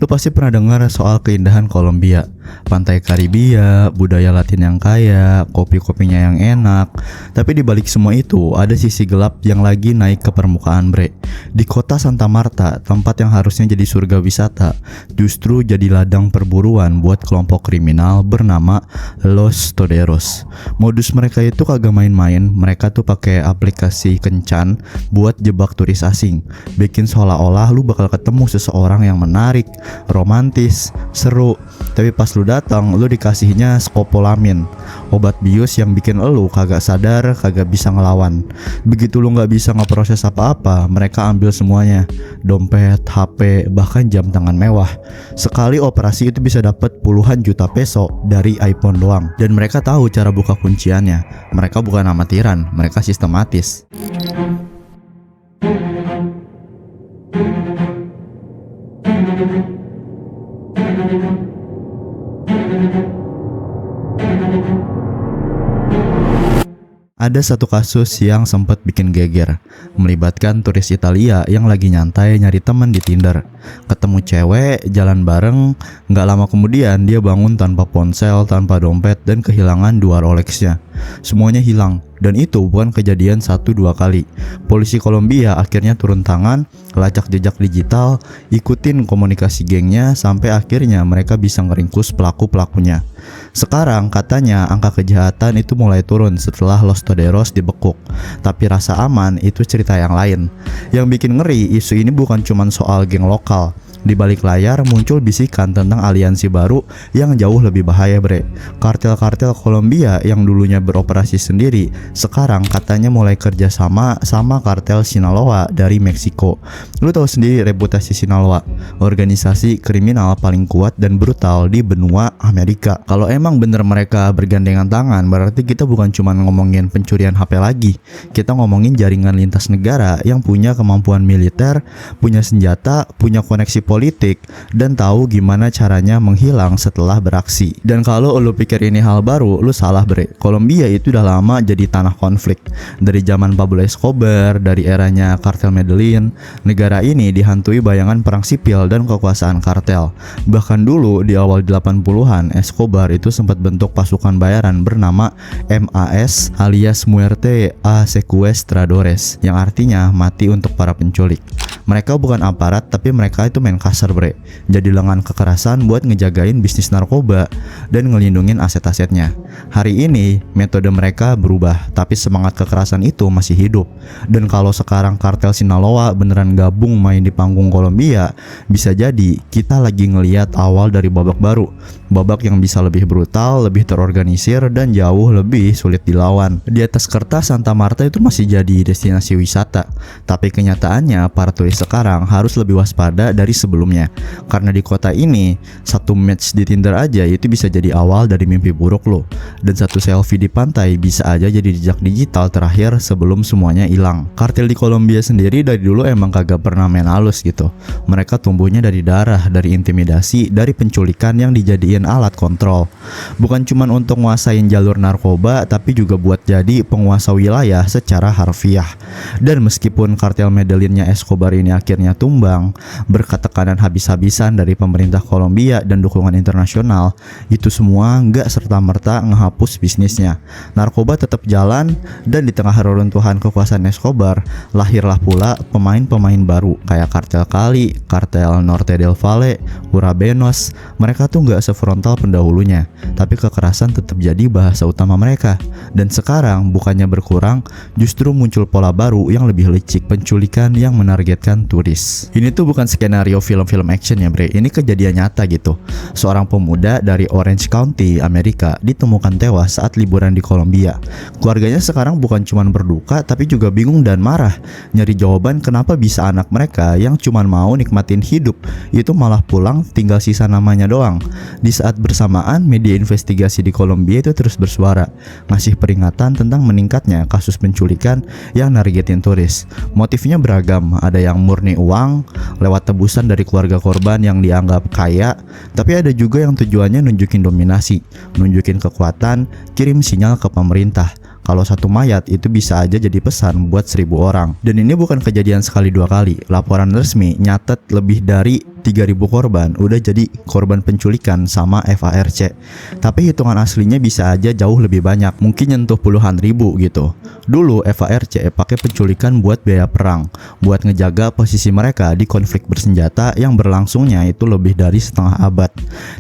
Lu pasti pernah dengar soal keindahan Kolombia, pantai Karibia, budaya Latin yang kaya, kopi-kopinya yang enak. Tapi di balik semua itu ada sisi gelap yang lagi naik ke permukaan, bre. Di kota Santa Marta, tempat yang harusnya jadi surga wisata, justru jadi ladang perburuan buat kelompok kriminal bernama Los Toderos. Modus mereka itu kagak main-main. Mereka tuh pakai aplikasi kencan buat jebak turis asing, bikin seolah-olah lu bakal ketemu seseorang yang menarik, romantis, seru. Tapi pas lu datang, lu dikasihnya skopolamin, obat bius yang bikin lu kagak sadar, kagak bisa ngelawan. Begitu lu gak bisa ngeproses apa-apa, mereka ambil semuanya, dompet, HP, bahkan jam tangan mewah. Sekali operasi itu bisa dapat puluhan juta peso dari iPhone doang. Dan mereka tahu cara buka kunciannya. Mereka bukan amatiran, mereka sistematis. Ada satu kasus yang sempat bikin geger, melibatkan turis Italia yang lagi nyantai nyari teman di Tinder. Ketemu cewek, jalan bareng, gak lama kemudian dia bangun tanpa ponsel, tanpa dompet, dan kehilangan 2 Rolexnya. Semuanya hilang, dan itu bukan kejadian 1-2 kali. Polisi Kolombia akhirnya turun tangan, lacak jejak digital, ikutin komunikasi gengnya, sampai akhirnya mereka bisa ngeringkus pelaku-pelakunya. Sekarang katanya angka kejahatan itu mulai turun setelah Los Toderos dibekuk. Tapi rasa aman itu cerita yang lain. Yang bikin ngeri, isu ini bukan cuma soal geng lokal. Di balik layar muncul bisikan tentang aliansi baru yang jauh lebih bahaya, bre. Kartel-kartel Kolombia yang dulunya beroperasi sendiri, sekarang katanya mulai kerja sama kartel Sinaloa dari Meksiko. Lu tahu sendiri reputasi Sinaloa, organisasi kriminal paling kuat dan brutal di benua Amerika. Kalau emang bener mereka bergandengan tangan, berarti kita bukan cuma ngomongin pencurian HP lagi. Kita ngomongin jaringan lintas negara yang punya kemampuan militer, punya senjata, punya koneksi politik, dan tahu gimana caranya menghilang setelah beraksi. Dan kalau lu pikir ini hal baru, lu salah, bre. Kolombia itu udah lama jadi tanah konflik. Dari zaman Pablo Escobar, dari eranya kartel Medellin, negara ini dihantui bayangan perang sipil dan kekuasaan kartel. Bahkan dulu di awal 80-an, Escobar itu sempat bentuk pasukan bayaran bernama MAS alias Muerte a Secuestradores, yang artinya mati untuk para penculik. Mereka bukan aparat, tapi mereka itu main kasar, bre. Jadi lengan kekerasan buat ngejagain bisnis narkoba dan ngelindungin aset-asetnya. Hari ini metode mereka berubah, tapi semangat kekerasan itu masih hidup. Dan kalau sekarang kartel Sinaloa beneran gabung main di panggung Kolombia, bisa jadi kita lagi ngeliat awal dari babak baru. Babak yang bisa lebih brutal, lebih terorganisir, dan jauh lebih sulit dilawan. Di atas kertas Santa Marta itu masih jadi destinasi wisata, tapi kenyataannya para turis sekarang harus lebih waspada dari sebelumnya. Karena di kota ini, satu match di Tinder aja itu bisa jadi awal dari mimpi buruk lo. Dan satu selfie di pantai bisa aja jadi jejak digital terakhir sebelum semuanya hilang. Kartel di Kolombia sendiri dari dulu emang kagak pernah main halus gitu. Mereka tumbuhnya dari darah, dari intimidasi, dari penculikan yang dijadiin alat kontrol. Bukan cuma untuk nguasain jalur narkoba, tapi juga buat jadi penguasa wilayah secara harfiah. Dan meskipun kartel Medellinnya Escobar ini akhirnya tumbang berkat tekanan habis-habisan dari pemerintah Kolombia dan dukungan internasional, itu semua nggak serta-merta ngehapus bisnisnya. Narkoba tetap jalan, dan di tengah reruntuhan kekuasaan Escobar lahirlah pula pemain-pemain baru kayak kartel Cali, kartel Norte del Valle, Urabenos. Mereka tuh nggak sefrontal pendahulunya, tapi kekerasan tetap jadi bahasa utama mereka. Dan sekarang bukannya berkurang, justru muncul pola baru yang lebih licik, penculikan yang menargetkan turis. Ini tuh bukan skenario film-film action ya, bre. Ini kejadian nyata gitu. Seorang pemuda dari Orange County, Amerika ditemukan tewas saat liburan di Kolombia. Keluarganya sekarang bukan cuma berduka, tapi juga bingung dan marah, nyari jawaban kenapa bisa anak mereka yang cuma mau nikmatin hidup itu malah pulang tinggal sisa namanya doang. Di saat bersamaan, media investigasi di Kolombia itu terus bersuara, ngasih peringatan tentang meningkatnya kasus penculikan yang nargetin turis. Motifnya beragam, ada yang murni uang lewat tebusan dari keluarga korban yang dianggap kaya, tapi ada juga yang tujuannya nunjukin dominasi, nunjukin kekuatan, kirim sinyal ke pemerintah. Kalau satu mayat itu bisa aja jadi pesan buat 1000 orang. Dan ini bukan kejadian sekali dua kali. Laporan resmi nyatet lebih dari 3.000 korban udah jadi korban penculikan sama FARC. Tapi hitungan aslinya bisa aja jauh lebih banyak, mungkin nyentuh puluhan ribu gitu. Dulu FARC pakai penculikan buat biaya perang, buat ngejaga posisi mereka di konflik bersenjata yang berlangsungnya itu lebih dari setengah abad.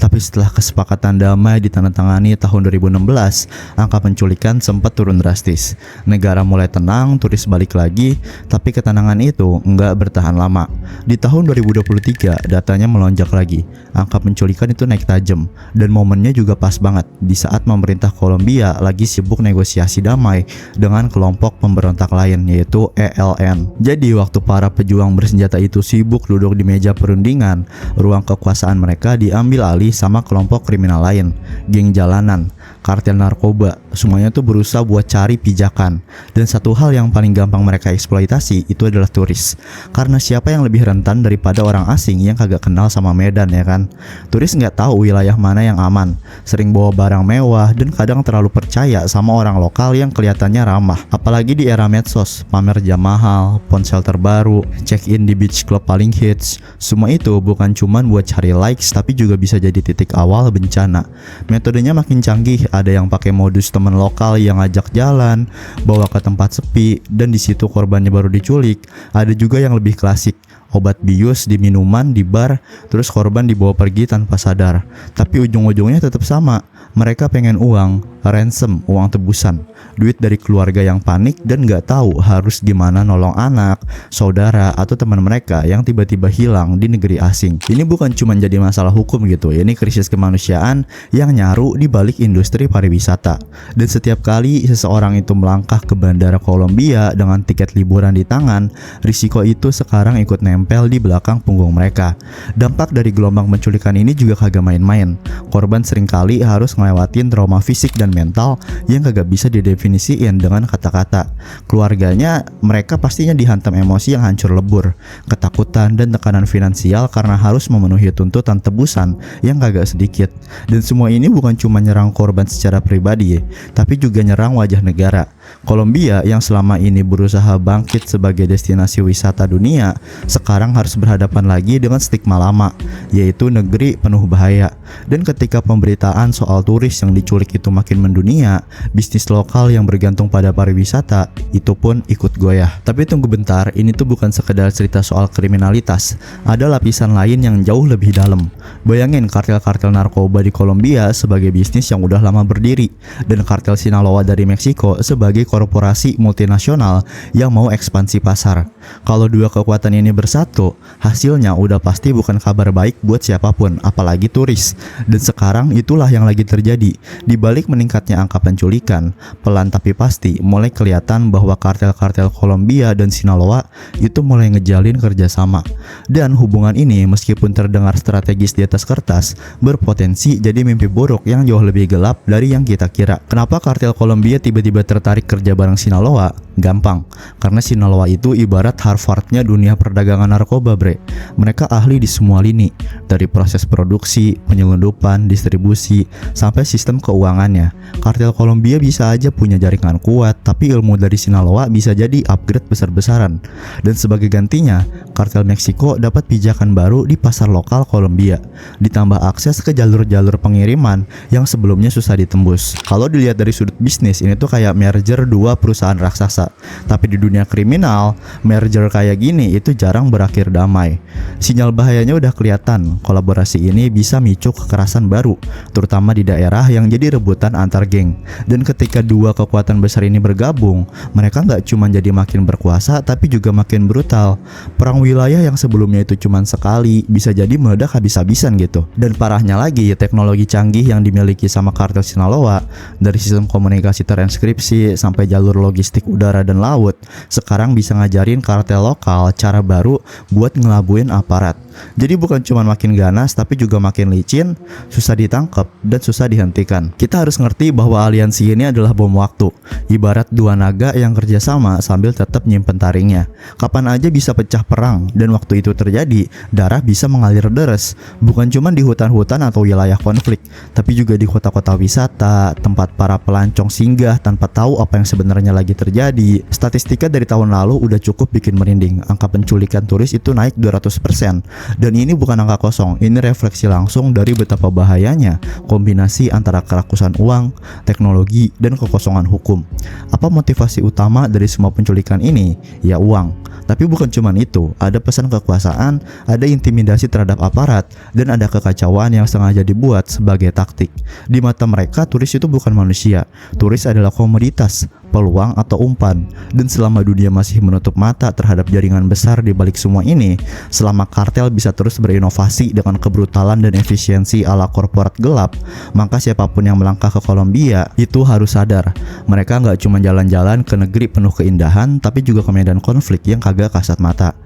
Tapi setelah kesepakatan damai ditandatangani tahun 2016, angka penculikan sempat turun drastis. Negara mulai tenang, turis balik lagi, tapi ketenangan itu nggak bertahan lama. Di tahun 2023 datanya melonjak lagi. Angka penculikan itu naik tajam, dan momennya juga pas banget di saat pemerintah Kolombia lagi sibuk negosiasi damai dengan kelompok pemberontak lain, yaitu ELN. Jadi waktu para pejuang bersenjata itu sibuk duduk di meja perundingan, ruang kekuasaan mereka diambil alih sama kelompok kriminal lain, geng jalanan, kartel narkoba. Semuanya tuh berusaha buat cari pijakan. Dan satu hal yang paling gampang mereka eksploitasi itu adalah turis. Karena siapa yang lebih rentan daripada orang asing yang kagak kenal sama Medan, ya kan? Turis nggak tahu wilayah mana yang aman, sering bawa barang mewah, dan kadang terlalu percaya sama orang lokal yang kelihatannya ramah. Apalagi di era medsos, pamer jam mahal, ponsel terbaru, check-in di beach club paling hits. Semua itu bukan cuman buat cari likes, tapi juga bisa jadi titik awal bencana. Metodenya makin canggih, ada yang pakai modus teman lokal yang ngajak jalan, bawa ke tempat sepi, dan di situ korbannya baru diculik. Ada juga yang lebih klasik, obat bius di minuman di bar, terus korban dibawa pergi tanpa sadar. Tapi ujung-ujungnya tetap sama, mereka pengen uang, ransom, uang tebusan, duit dari keluarga yang panik dan gak tahu harus gimana nolong anak, saudara, atau teman mereka yang tiba-tiba hilang di negeri asing. Ini bukan cuma jadi masalah hukum gitu, ini krisis kemanusiaan yang nyaru di balik industri pariwisata. Dan setiap kali seseorang itu melangkah ke bandara Kolombia dengan tiket liburan di tangan, risiko itu sekarang ikut nempel di belakang punggung mereka. Dampak dari gelombang penculikan ini juga kagak main-main. Korban seringkali harus ngelewatin trauma fisik dan mental yang kagak bisa didefinisiin dengan kata-kata. Keluarganya, mereka pastinya dihantam emosi yang hancur lebur, ketakutan dan tekanan finansial karena harus memenuhi tuntutan tebusan yang kagak sedikit. Dan semua ini bukan cuma nyerang korban secara pribadi, tapi juga nyerang wajah negara. Kolombia yang selama ini berusaha bangkit sebagai destinasi wisata dunia, sekarang harus berhadapan lagi dengan stigma lama, yaitu negeri penuh bahaya. Dan ketika pemberitaan soal turis yang diculik itu makin mendunia, bisnis lokal yang bergantung pada pariwisata itu pun ikut goyah. Tapi tunggu bentar, ini tuh bukan sekedar cerita soal kriminalitas. Ada lapisan lain yang jauh lebih dalam. Bayangin kartel-kartel narkoba di Kolombia sebagai bisnis yang udah lama berdiri, dan kartel Sinaloa dari Meksiko sebagai korporasi multinasional yang mau ekspansi pasar. Kalau dua kekuatan ini bersatu, hasilnya udah pasti bukan kabar baik buat siapapun, apalagi turis. Dan sekarang itulah yang lagi terjadi. Di balik meningkatnya angka penculikan, pelan tapi pasti mulai kelihatan bahwa kartel-kartel Kolombia dan Sinaloa itu mulai ngejalin kerjasama. Dan hubungan ini meskipun terdengar strategis di atas kertas, berpotensi jadi mimpi buruk yang jauh lebih gelap dari yang kita kira. Kenapa kartel Kolombia tiba-tiba tertarik kerja bareng Sinaloa? Gampang, karena Sinaloa itu ibarat Harvardnya dunia perdagangan narkoba, bre. Mereka ahli di semua lini, dari proses produksi, penyelundupan, distribusi, sampai sistem keuangannya. Kartel Kolombia bisa aja punya jaringan kuat, tapi ilmu dari Sinaloa bisa jadi upgrade besar-besaran. Dan sebagai gantinya, kartel Meksiko dapat pijakan baru di pasar lokal Kolombia, ditambah akses ke jalur-jalur pengiriman yang sebelumnya susah ditembus. Kalau dilihat dari sudut bisnis, ini tuh kayak merger dua perusahaan raksasa. Tapi di dunia kriminal, merger kayak gini itu jarang berakhir damai. Sinyal bahayanya udah kelihatan. Kolaborasi ini bisa micu kekerasan baru, terutama di daerah yang jadi rebutan antar geng. Dan ketika dua kekuatan besar ini bergabung, mereka nggak cuma jadi makin berkuasa, tapi juga makin brutal. Perang wilayah yang sebelumnya itu cuma sekali, bisa jadi meledak habis-habisan gitu. Dan parahnya lagi, teknologi canggih yang dimiliki sama kartel Sinaloa, dari sistem komunikasi transkripsi sampai jalur logistik udara dan laut, sekarang bisa ngajarin kartel lokal cara baru buat ngelabuin aparat. Jadi bukan cuma makin ganas, tapi juga makin licin, susah ditangkap, dan susah dihentikan. Kita harus ngerti bahwa aliansi ini adalah bom waktu, ibarat dua naga yang kerjasama sambil tetap nyimpen taringnya. Kapan aja bisa pecah perang, dan waktu itu terjadi, darah bisa mengalir deres. Bukan cuma di hutan-hutan atau wilayah konflik, tapi juga di kota-kota wisata, tempat para pelancong singgah tanpa tahu apa yang sebenarnya lagi terjadi. Statistika dari tahun lalu udah cukup bikin merinding. Angka penculikan turis itu naik 200%. Dan ini bukan angka kosong, ini refleksi langsung dari betapa bahayanya kombinasi antara kerakusan uang, teknologi, dan kekosongan hukum. Apa motivasi utama dari semua penculikan ini? Ya uang. Tapi bukan cuma itu, ada pesan kekuasaan, ada intimidasi terhadap aparat, dan ada kekacauan yang sengaja dibuat sebagai taktik. Di mata mereka, turis itu bukan manusia. Turis adalah komoditas, peluang atau umpan. Dan selama dunia masih menutup mata terhadap jaringan besar di balik semua ini, selama kartel bisa terus berinovasi dengan kebrutalan dan efisiensi ala korporat gelap, maka siapapun yang melangkah ke Kolombia itu harus sadar, mereka nggak cuma jalan-jalan ke negeri penuh keindahan, tapi juga ke medan konflik yang kagak kasat mata.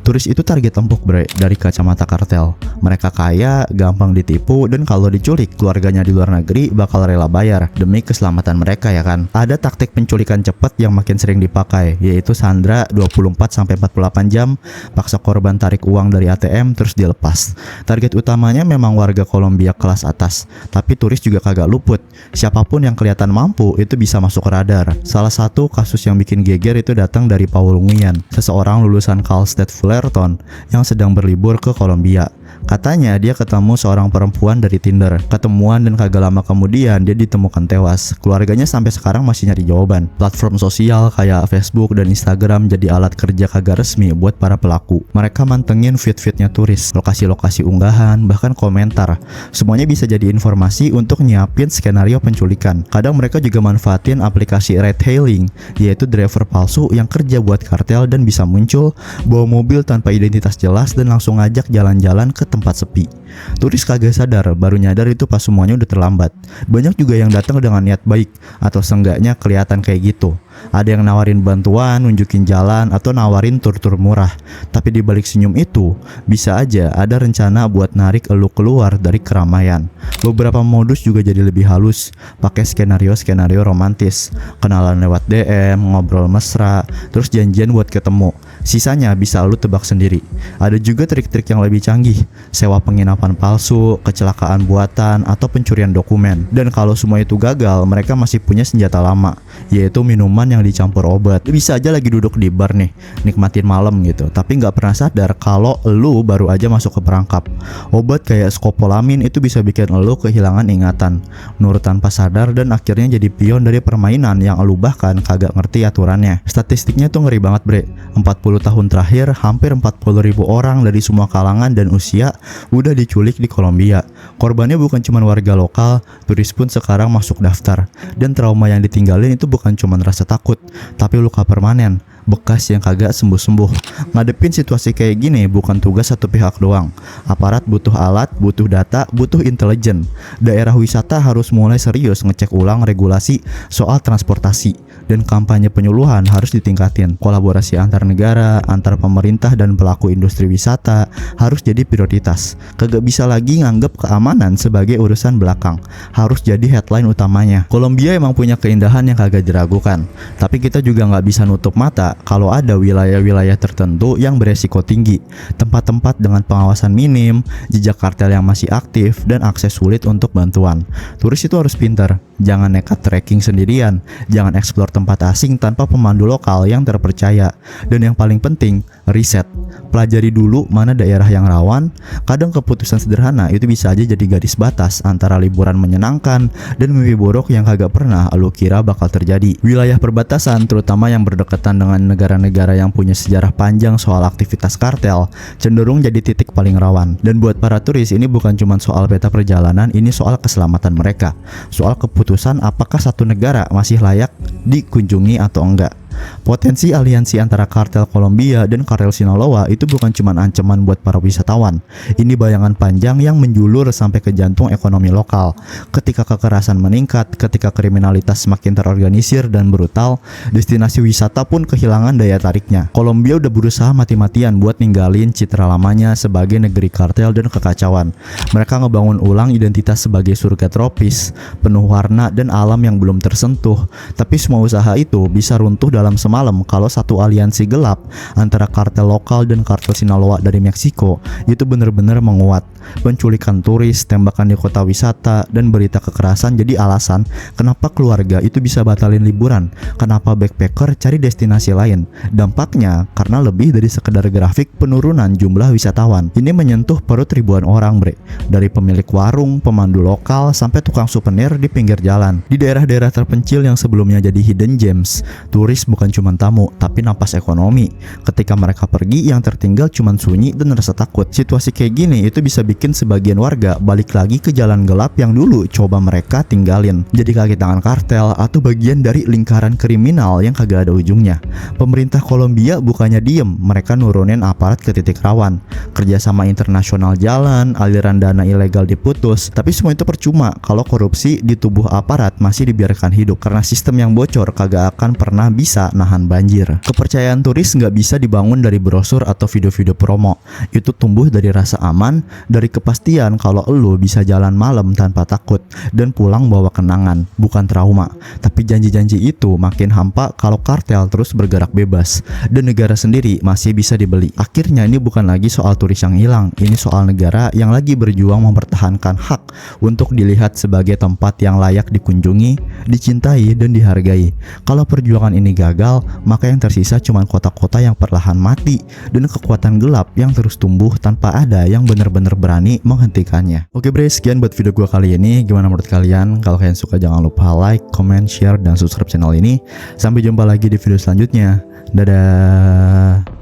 Turis itu target empuk bre dari kacamata kartel. Mereka kaya, gampang ditipu, dan kalau diculik keluarganya di luar negeri bakal rela bayar demi keselamatan mereka ya kan. Ada taktik penculikan cepat yang makin sering dipakai, yaitu sandra 24-48 jam, paksa korban tarik uang dari ATM terus dilepas. Target utamanya memang warga Kolombia kelas atas, tapi turis juga kagak luput. Siapapun yang kelihatan mampu itu bisa masuk radar. Salah satu kasus yang bikin geger itu datang dari Paul Nguyen, seseorang lulusan Cal State Fullerton yang sedang berlibur ke Kolombia. Katanya dia ketemu seorang perempuan dari Tinder. Ketemuan dan kagak lama kemudian dia ditemukan tewas. Keluarganya sampai sekarang masih nyari jawaban. Platform sosial kayak Facebook dan Instagram jadi alat kerja kagak resmi buat para pelaku. Mereka mantengin feed-feednya turis, lokasi-lokasi unggahan, bahkan komentar. Semuanya bisa jadi informasi untuk nyiapin skenario penculikan. Kadang mereka juga manfaatin aplikasi ride hailing, yaitu driver palsu yang kerja buat kartel dan bisa muncul bawa mobil tanpa identitas jelas dan langsung ngajak jalan-jalan ke tempat sepi. Turis kagak sadar, baru nyadar itu pas semuanya udah terlambat. Banyak juga yang datang dengan niat baik, atau seenggaknya kelihatan kayak gitu. Ada yang nawarin bantuan, nunjukin jalan, atau nawarin tur-tur murah. Tapi di balik senyum itu, bisa aja ada rencana buat narik elu keluar dari keramaian. Beberapa modus juga jadi lebih halus, pakai skenario-skenario romantis, kenalan lewat DM, ngobrol mesra, terus janjian buat ketemu. Sisanya bisa lu tebak sendiri. Ada juga trik-trik yang lebih canggih, sewa penginapan palsu, kecelakaan buatan, atau pencurian dokumen. Dan kalau semua itu gagal, mereka masih punya senjata lama, yaitu minuman yang dicampur obat. Lu bisa aja lagi duduk di bar nih, nikmatin malam gitu, tapi nggak pernah sadar kalau lu baru aja masuk ke perangkap. Obat kayak skopolamin itu bisa bikin lu kehilangan ingatan, nurut tanpa sadar, dan akhirnya jadi pion dari permainan yang lu bahkan kagak ngerti aturannya. Statistiknya tuh ngeri banget bre. 40 tahun terakhir, hampir 40.000 orang dari semua kalangan dan usia udah diculik di Kolombia. Korbannya bukan cuma warga lokal, turis pun sekarang masuk daftar. Dan trauma yang ditinggalin itu bukan cuma rasa takut, tapi luka permanen, bekas yang kagak sembuh-sembuh. Ngadepin situasi kayak gini bukan tugas satu pihak doang. Aparat butuh alat, butuh data, butuh intelijen. Daerah wisata harus mulai serius ngecek ulang regulasi soal transportasi, dan kampanye penyuluhan harus ditingkatin. Kolaborasi antar negara, antar pemerintah dan pelaku industri wisata harus jadi prioritas. Kagak bisa lagi nganggep keamanan sebagai urusan belakang, harus jadi headline utamanya. Kolombia emang punya keindahan yang kagak diragukan, tapi kita juga nggak bisa nutup mata kalau ada wilayah-wilayah tertentu yang beresiko tinggi, tempat-tempat dengan pengawasan minim, jejak kartel yang masih aktif, dan akses sulit untuk bantuan. Turis itu harus pintar, jangan nekat trekking sendirian, jangan eksplor tempat asing tanpa pemandu lokal yang terpercaya. Dan yang paling penting, riset. Pelajari dulu mana daerah yang rawan. Kadang keputusan sederhana itu bisa aja jadi garis batas antara liburan menyenangkan dan mimpi buruk yang kagak pernah lu kira bakal terjadi. Wilayah perbatasan, terutama yang berdekatan dengan negara-negara yang punya sejarah panjang soal aktivitas kartel, cenderung jadi titik paling rawan. Dan buat para turis, ini bukan cuma soal peta perjalanan, ini soal keselamatan mereka, soal keputusan apakah satu negara masih layak dikunjungi atau enggak. Potensi aliansi antara kartel Kolombia dan kartel Sinaloa itu bukan cuma ancaman buat para wisatawan. Ini bayangan panjang yang menjulur sampai ke jantung ekonomi lokal. Ketika kekerasan meningkat, ketika kriminalitas semakin terorganisir dan brutal, destinasi wisata pun kehilangan daya tariknya. Kolombia udah berusaha mati-matian buat ninggalin citra lamanya sebagai negeri kartel dan kekacauan. Mereka ngebangun ulang identitas sebagai surga tropis, penuh warna dan alam yang belum tersentuh. Tapi semua usaha itu bisa runtuh dalam semalam kalau satu aliansi gelap antara kartel lokal dan kartel Sinaloa dari Meksiko itu benar-benar menguat. penculikan turis, tembakan di kota wisata, dan berita kekerasan jadi alasan kenapa keluarga itu bisa batalin liburan, kenapa backpacker cari destinasi lain. Dampaknya karena lebih dari sekedar grafik penurunan jumlah wisatawan. Ini menyentuh perut ribuan orang, bre. Dari pemilik warung, pemandu lokal, sampai tukang souvenir di pinggir jalan. Di daerah-daerah terpencil yang sebelumnya jadi hidden gems, turis bukan cuma tamu, tapi napas ekonomi. Ketika mereka pergi, yang tertinggal cuma sunyi dan rasa takut. Situasi kayak gini itu bisa bikin sebagian warga balik lagi ke jalan gelap yang dulu coba mereka tinggalin. Jadi kaki tangan kartel atau bagian dari lingkaran kriminal yang kagak ada ujungnya. Pemerintah Kolombia bukannya diem, mereka nurunin aparat ke titik rawan. Kerjasama internasional jalan, aliran dana ilegal diputus, tapi semua itu percuma kalau korupsi di tubuh aparat masih dibiarkan hidup, karena sistem yang bocor kagak akan pernah bisa nahan banjir. Kepercayaan turis nggak bisa dibangun dari brosur atau video-video promo. Itu tumbuh dari rasa aman, dari kepastian kalau elu bisa jalan malam tanpa takut dan pulang bawa kenangan, bukan trauma. Tapi janji-janji itu makin hampa kalau kartel terus bergerak bebas dan negara sendiri masih bisa dibeli. Akhirnya ini bukan lagi soal turis yang hilang, ini soal negara yang lagi berjuang mempertahankan hak untuk dilihat sebagai tempat yang layak dikunjungi, dicintai, dan dihargai. Kalau perjuangan ini gagal, maka yang tersisa cuma kota-kota yang perlahan mati dan kekuatan gelap yang terus tumbuh tanpa ada yang benar-benar berani menghentikannya. Oke bre, sekian buat video gue kali ini. Gimana menurut kalian? Kalau kalian suka jangan lupa like, comment, share, dan subscribe channel ini. Sampai jumpa lagi di video selanjutnya. Dadah.